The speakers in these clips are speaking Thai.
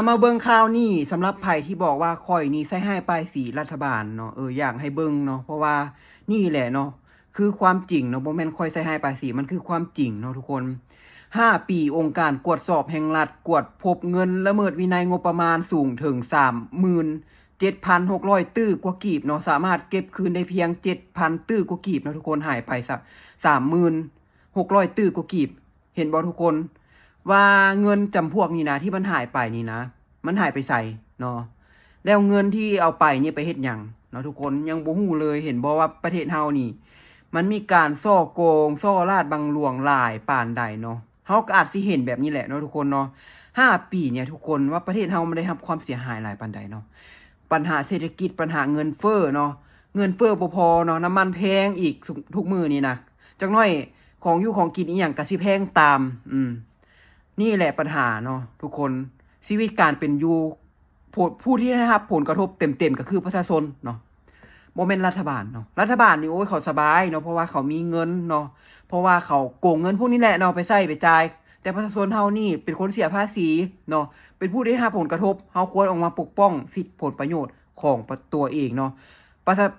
มาเบิ่งข่าวนี่สำหรับไผที่บอกว่าข่อยนี่ใส่ให้ป้ายสีรัฐบาลเนาะอยากให้เบิ่งเนาะเพราะว่านี่แหละเนาะคือความจริงเนาะบ่แม่นข่อยใส่ให้ป้ายสีมันคือความจริงเนาะทุกคน5 ปีองค์การกวดสอบแห่งรัฐกวดพบเงินละเมิดวินัยงบประมาณสูงถึง37,600 ตื้อกว่ากีบเนาะสามารถเก็บคืนได้เพียง 7,000 ตื้อกว่ากีบเนาะทุกคนหายไปสัก36,000 ตื้อกว่ากีบเห็นบ่ทุกคน ว่าเงินจำพวกนี้นะที่มันหายไปนี่นะมันหายไปใส่เนาะแล้วเงินที่เอาไปนี่ไปเฮ็ดหยังเนาะทุกคนยังบ่ฮู้เลยเห็นบ่ว่าประเทศเฮานี่มันมีการซ่อโกงซ่อราดบังหลวงหลายปานใดเนาะเฮาก็อาจสิเห็นแบบนี้แหละเนาะทุกคนเนาะ5 ปีเนี่ยทุกคนว่าประเทศเฮามันได้รับความเสียหายหลายปานใดเนาะปัญหาเศรษฐกิจปัญหาเงินเฟ้อเนาะเงินเฟ้อบ่พอเนาะน้ำมันแพงอีกทุกมื้อนี่นะจักหน่อยของอยู่ของกินอีหยังก็สิแพงตามนี่แหละปัญหาเนาะทุกคนชีวิตการเป็นอยู่ผู้ที่ได้รับผลกระทบเต็มๆก็คือประชาชนเนาะบ่แม่นรัฐบาลเนาะรัฐบาลนี่โอ้ยเขาสบายเนาะเพราะว่าเขามีเงินเนาะเพราะว่าเขาโกงเงินพวกนี้แหละเนาะไปใช้ไปจ่ายแต่ประชาชนเฮานี่เป็นคนเสียภาษีเนาะเป็นผู้ที่ได้รับผลกระทบเฮาควรออกมาปกป้องสิทธิผลประโยชน์ของตัวเองเนาะ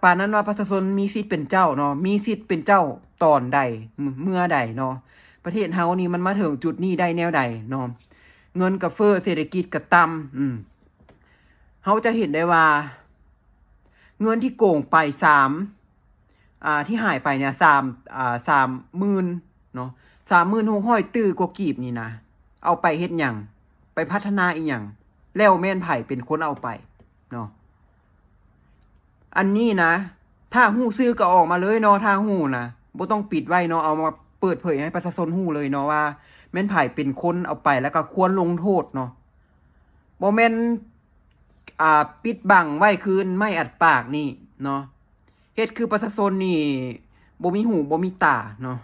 ปานนั้นว่าประชาชนมีสิทธิ์เป็นเจ้าเนาะมีสิทธิ์เป็นเจ้าตอนใดเมื่อใดเนาะ ประเทศเฮานี่มันมาถึงจุดนี้ได้แนวใดเนาะเงินก็เฟ้อเศรษฐกิจก็ต่ำเฮาจะเห็นได้ว่าเงินที่โกงไปที่หายไปเนี่ย30,000เนาะ36,000ตื้อกว่ากีบนี่นะเอาไปเฮ็ดหยังไปพัฒนาอีหยังแล้วแม่นไผเป็นคนเอาไปเนาะอันนี้นะถ้าฮู้ซื่อก็ออกมาเลยเนาะถ้าฮู้นะบ่ต้องปิดไว้เนาะเอามาเปิดเผยให้ประชาชนฮู้เลยเนาะว่าแม่นไผเป็นคนเอาไปแล้วก็ควรลงโทษเนาะบ่แม่นปิดบังไว้คืนไม่อัดปากนี่เนาะเฮ็ดคือประชาชนนี่บ่มีหูบ่มีตาเนาะ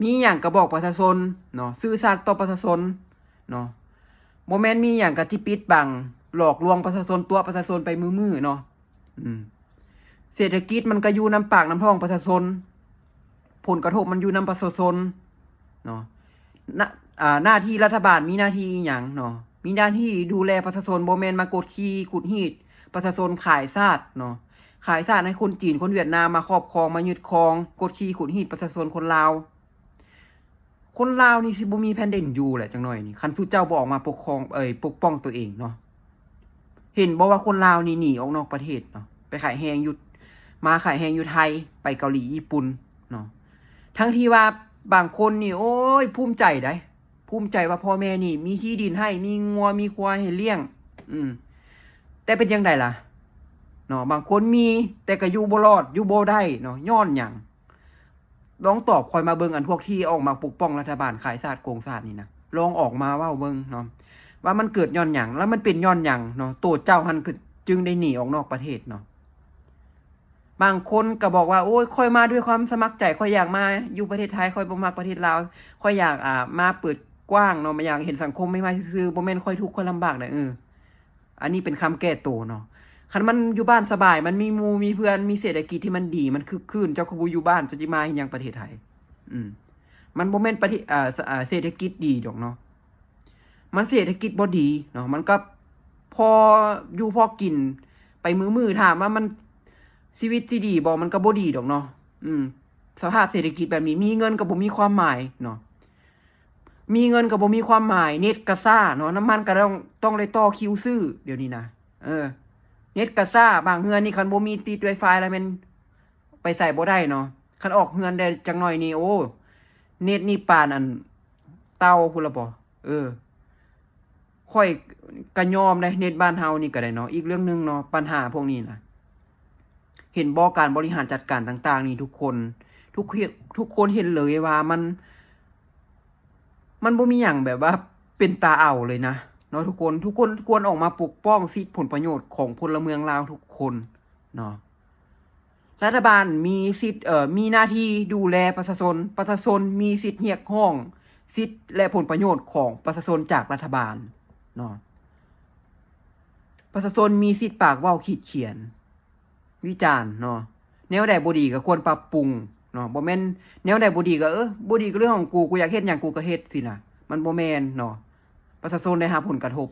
มีหยังก็บอกประชาชนเนาะซื่อสัตย์ต่อประชาชนเนาะบ่แม่นมีหยังก็ที่ปิดบังหลอกลวงประชาชนตัวประชาชนไปมือๆเนาะเศรษฐกิจมันก็อยู่น้ำปากน้ำท้องประชาชนผลกระทบมันอยู่น้ำประชาชนเนาะหน้าที่รัฐบาลมีหน้าที่อิหยังเนาะมีหน้าที่ดูแลประชาชนบ่แม่นมากดขี่ขุดหีดประชาชนขายชาติเนาะขายชาติให้คนจีนคนเวียดนามมาครอบครองมายึดครองกดขี่ขุดหีดประชาชนคนลาวนี่สิบ่มีแผ่นดินอยู่แหละจังหน่อยนี่คันสู้เจ้าบ่ออกมาปกครองปกป้องตัวเองเนาะเห็นบ่ว่าคนลาวนี่หนีออกนอกประเทศเนาะไปขายแฮงอยู่มาขายแฮงอยู่ไทยไปเกาหลีญี่ปุ่นเนาะทั้งที่ว่าบางคนนี่โอ้ยภูมิใจได้ภูมิใจว่าพ่อแม่นี่มีที่ดินให้มีงัวมีควายให้เลี้ยงแต่เป็นจังไดล่ะเนาะบางคนมีแต่ก็อยู่บ่รอดอยู่บ่ได้เนาะย้อนหยังลองตอบคอยมาเบิ่งอันพวกที่ออกมาปกป้องรัฐบาลขายชาติโกงชาตินี่นะลองออกมาเว้าเบิ่งเนาะว่ามันเกิดย้อนหยังแล้วมันเป็นย้อนหยังเนาะโตเจ้าหันคือจึงได้หนีออกนอกประเทศเนาะบางคนก็บอกว่าโอ้ยค่อยมาด้วยความสมัครใจค่อยอยากมาอยู่ประเทศไทยค่อยบ่มักประเทศลาวค่อยอยากมาเปิดกว้างเนาะมาอยากเห็นสังคมใหม่ๆซื่อๆบ่แม่นค่อยทุกข์ค่อยลำบากเด้ออันนี้เป็นคำแก้ตัวเนาะคันมันอยู่บ้านสบายมันมีหมู่มีเพื่อนมีเศรษฐกิจที่มันดีมันคึกคืนเจ้าก็บ่อยู่บ้านจะสิมาเฮ็ดหยังประเทศไทยมันบ่แม่นประเทศเศรษฐกิจดีดอกเนาะมันเศรษฐกิจบ่ดีเนาะมันก็พออยู่พอกินไปมื้อๆถามว่ามันชีวิตสิดีบ่มันก็บ่ดีดอกเนาะสภาพเศรษฐกิจแบบนี้มีเงินก็บ่มีความหมายเนาะมีเงินก็บ่มีความหมายเน็ตก็ซ่าเนาะน้ำมันก็ต้องได้ต่อคิวซื้อเดี๋ยวนี้นะเน็ตก็ซ่าบางเฮือนนี่คันบ่มีติด Wi-Fi แล้วแม่นไปใส่บ่ได้เนาะคันออกเฮือนได้จักหน่อยนี่โอ้เน็ตนี่ปานอันเต่าพุ่นล่ะบ่ค่อยก็ยอมได้เน็ตบ้านเฮานี่ก็ได้เนาะอีกเรื่องนึงเนาะปัญหาพวกนี้นะเห็นบ่การบริหารจัดการต่างๆนี่ทุกคนเห็นเลยว่ามันบ่มีหยังแบบว่าเป็นตาเอาเลยนะเนาะทุกคนควรออกมาปกป้องสิทธิผลประโยชน์ของพลเมืองลาวทุกคนเนาะรัฐบาลมีสิทธิ์มีหน้าที่ดูแลประชาชนมีสิทธิ์เรียกร้องสิทธิ์และผลประโยชน์ของประชาชนจากรัฐบาลเนาะประชาชนมีสิทธิ์ปากเว้าคิดเขียนวิจารณ์เนาะแนวใดบ่ดีก็ควรปรับปรุงเนาะบ่แม่นแนวใดบ่ดีก็บ่ดีก็เรื่องของกูอยากเฮ็ดหยังกูก็เฮ็ดสินะมันบ่แม่นเนาะ ประชาชนได้รับผลกระทบ